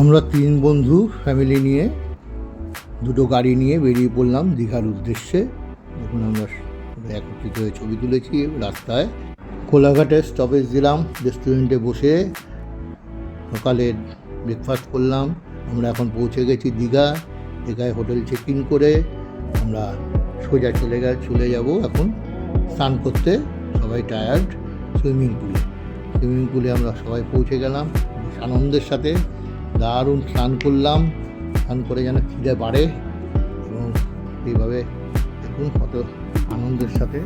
আমরা তিন বন্ধু ফ্যামিলি নিয়ে দুটো গাড়ি নিয়ে বেরিয়ে পড়লাম দীঘার উদ্দেশ্যে। এখন আমরা একত্রিত হয়ে ছবি তুলেছি রাস্তায়। কোলাঘাটে স্টপেজ দিলাম, রেস্টুরেন্টে বসে সকালে ব্রেকফাস্ট করলাম। আমরা এখন পৌঁছে গেছি দীঘায় হোটেল চেক ইন করে আমরা সোজা চলে যাব এখন স্নান করতে। সবাই টায়ার্ড। সুইমিং পুলে আমরা সবাই পৌঁছে গেলাম আনন্দের সাথে। দারুণ স্নান করলাম, স্নান করে যেন খিদে বাড়ে এবং এইভাবে দেখুন কত আনন্দের সাথে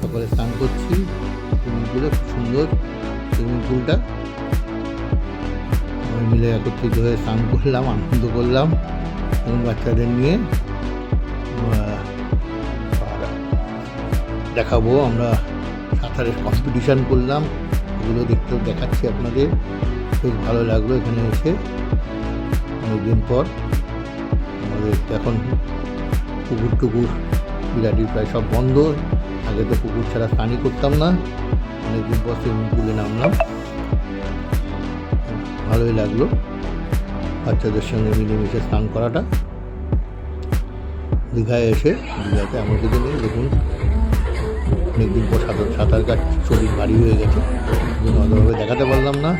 সকালে স্নান করছি সুইমিং পুলে। খুব সুন্দর সুইমিং পুলটা। সবাই মিলে একত্রিত হয়ে স্নান করলাম, আনন্দ করলাম এবং বাচ্চাদের নিয়ে দেখাবো। আমরা সাঁতারের কম্পিটিশান করলাম, এগুলো দেখাচ্ছি আপনাদের। খুব ভালো লাগলো এখানে এসে অনেকদিন পর। আমাদের এখন পুকুর বিরাটি প্রায় সব বন্ধ। আগে তো পুকুর ছাড়া স্নানই করতাম না, অনেকদিন পর সুইমিং পুলে নামলাম। ভালোই লাগলো বাচ্চাদের সঙ্গে মিলেমিশে স্নান করাটা। দীঘাতে আমাদের জন্য দেখুন অনেকদিন পর সাঁতার কাটছি, শরীর ভারী হয়ে গেছে, ভালোভাবে দেখাতে পারলাম না।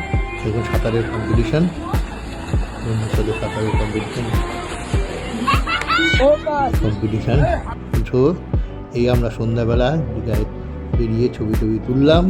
দেখুন সাঁতারের কম্পিটিশান, তো এই আমরা সন্ধ্যাবেলা দীঘায় বেরিয়ে ছবি তুললাম।